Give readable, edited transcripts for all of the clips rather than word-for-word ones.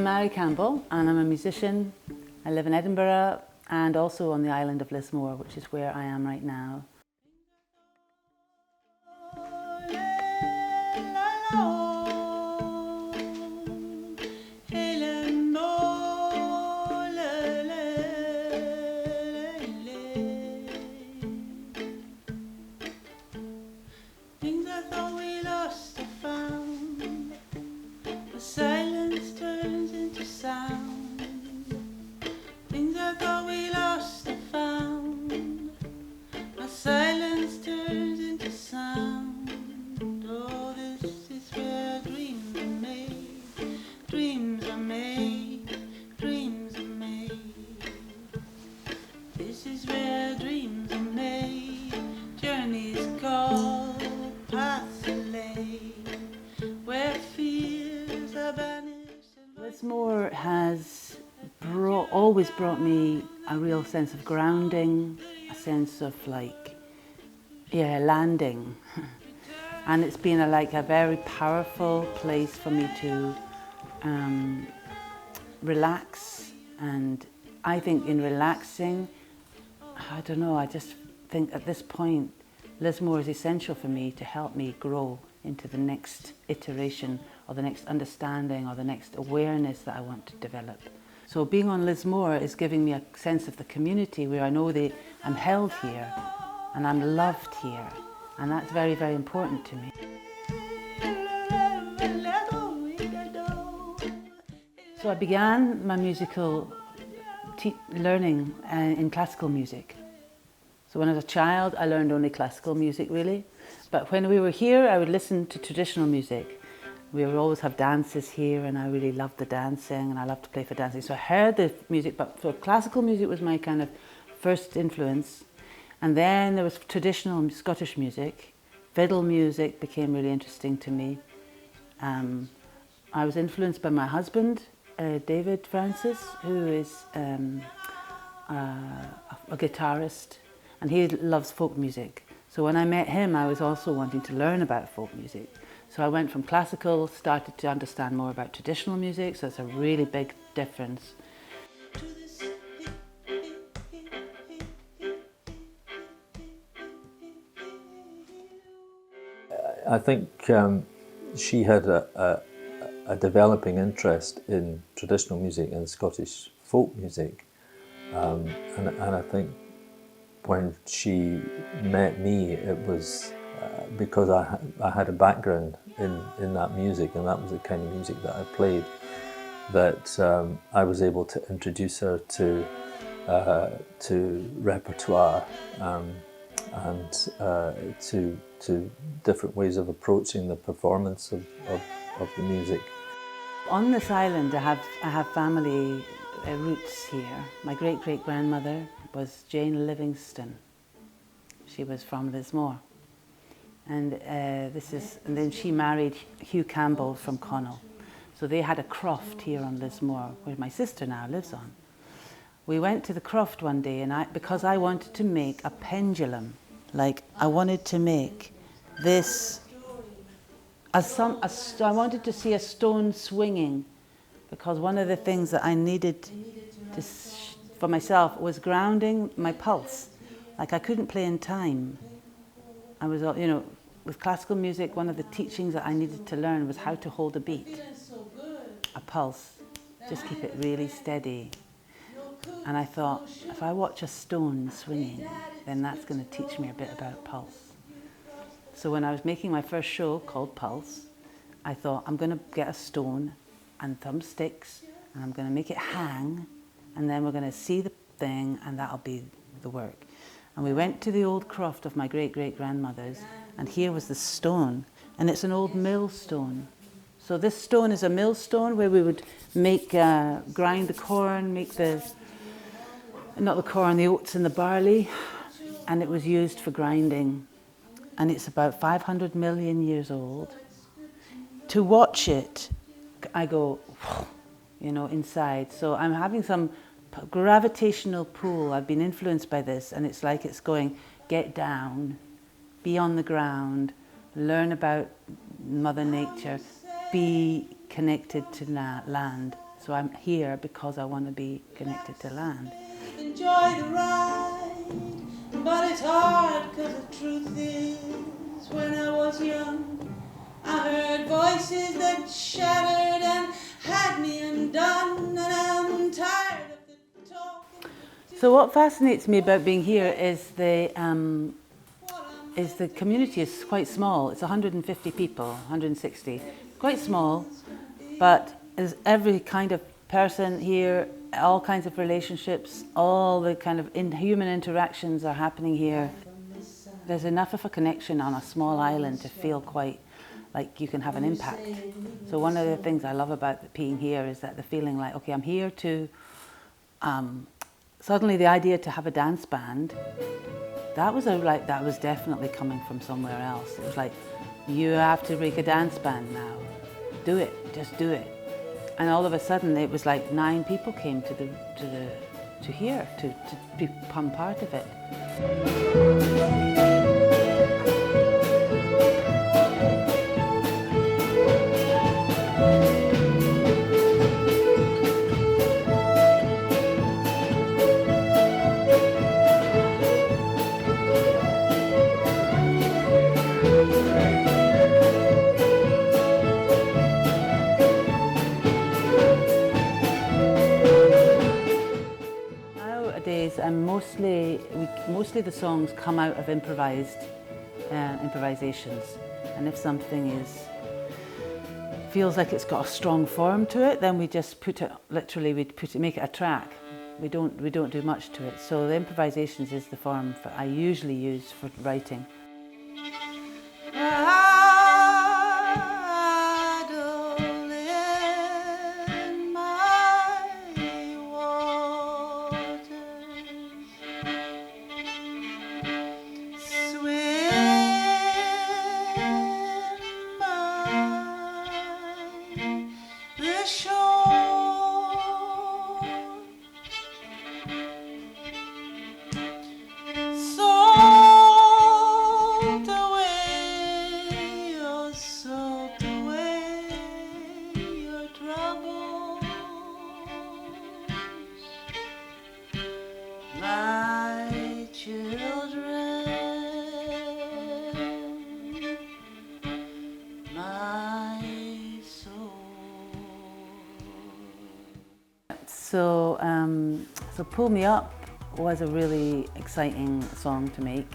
I'm Mary Campbell and I'm a musician. I live in Edinburgh and also on the island of Lismore, which is where I am right now. Things I thought we lost I found. The silence turns into sound. Things I thought we lost I found. My silence turns into sound. Oh, this is where dreams are made. Dreams are made. Dreams are made. This is where dreams are made. Journeys call, paths are laid, where fears are banished. Lismore has always brought me a real sense of grounding, a sense of landing. And it's been a very powerful place for me to relax. And I think in relaxing, I don't know, I just think at this point, Lismore is essential for me to help me grow into the next iteration or the next understanding or the next awareness that I want to develop. So being on Lismore is giving me a sense of the community where I know that I'm held here and I'm loved here, and that's very, very important to me. So I began my musical learning in classical music. So when I was a child, I learned only classical music, really. But when we were here, I would listen to traditional music. We would always have dances here, and I really loved the dancing, and I loved to play for dancing. So I heard the music, but so classical music was my kind of first influence. And then there was traditional Scottish music. Fiddle music became really interesting to me. I was influenced by my husband, David Francis, who is a guitarist, and he loves folk music. So when I met him, I was also wanting to learn about folk music. So I went from classical, started to understand more about traditional music, so it's a really big difference. I think she had a developing interest in traditional music and Scottish folk music. And I think when she met me, it was because I had a background in that music, and that was the kind of music that I played, that I was able to introduce her to repertoire and to different ways of approaching the performance of the music. On this island, I have family roots here. My great-great-grandmother was Jane Livingston. She was from Lismore. And then she married Hugh Campbell from Connell. So they had a croft here on Lismore, where my sister now lives on. We went to the croft one day, and because I wanted to make a pendulum, I wanted to make this, I wanted to see a stone swinging, because one of the things that I needed for myself was grounding my pulse. I couldn't play in time. I was, with classical music, one of the teachings that I needed to learn was how to hold a beat, a pulse, just keep it really steady. And I thought, if I watch a stone swinging, then that's going to teach me a bit about pulse. So when I was making my first show called Pulse, I thought, I'm going to get a stone and some sticks, and I'm going to make it hang, and then we're going to see the thing, and that'll be the work. And we went to the old croft of my great-great-grandmother's, and here was the stone, and it's an old millstone. So this stone is a millstone where we would grind the corn, the oats and the barley, and it was used for grinding. And it's about 500 million years old. To watch it, I go, inside. So I'm having some gravitational pull. I've been influenced by this, and it's like it's going, get down, be on the ground, learn about Mother Nature, be connected to land. So I'm here because I want to be connected to land. Enjoy the ride, but it's hard because the truth is, when I was young, I heard voices that shattered and had me undone, and I'm tired of the talk. So what fascinates me about being here is the community is quite small. It's 150 people, 160, quite small, but there's every kind of person here, all kinds of relationships, all the kind of human interactions are happening here. There's enough of a connection on a small island to feel quite like you can have an impact. So one of the things I love about being here is that the feeling like, okay, I'm here to, suddenly the idea to have a dance band, that was definitely coming from somewhere else. It was like, you have to make a dance band now. Do it, just do it. And all of a sudden it was like 9 people came to here to become part of it. Nowadays, mostly the songs come out of improvisations, and if something feels like it's got a strong form to it, then we just put it make it a track. We don't do much to it. So the improvisations is the form I usually use for writing. So Pull Me Up was a really exciting song to make.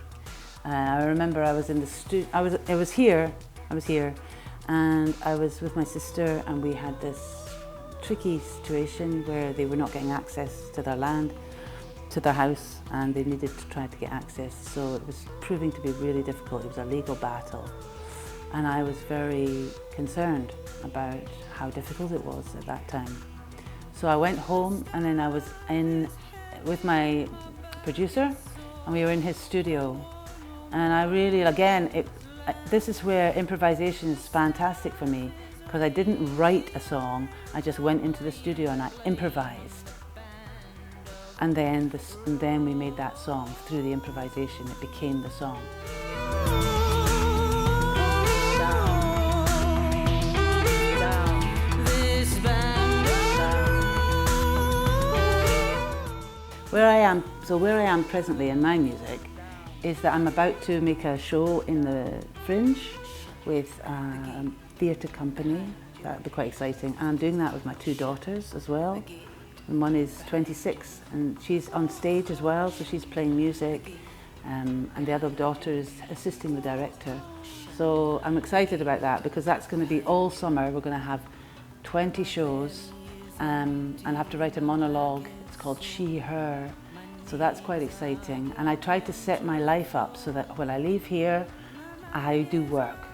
I remember I was in the studio, I was here, and I was with my sister, and we had this tricky situation where they were not getting access to their land, to their house, and they needed to try to get access. So it was proving to be really difficult. It was a legal battle. And I was very concerned about how difficult it was at that time. So I went home, and then I was in with my producer, and we were in his studio. And I really, again, this is where improvisation is fantastic for me, because I didn't write a song, I just went into the studio and I improvised. And then we made that song. Through the improvisation, it became the song. Where I am presently in my music is that I'm about to make a show in the Fringe with a theatre company. That would be quite exciting. And I'm doing that with my 2 daughters as well. And one is 26 and she's on stage as well, so she's playing music. And the other daughter is assisting the director. So I'm excited about that, because that's going to be all summer. We're going to have 20 shows, and I have to write a monologue. It's called She, Her. So that's quite exciting. And I try to set my life up so that when I leave here, I do work.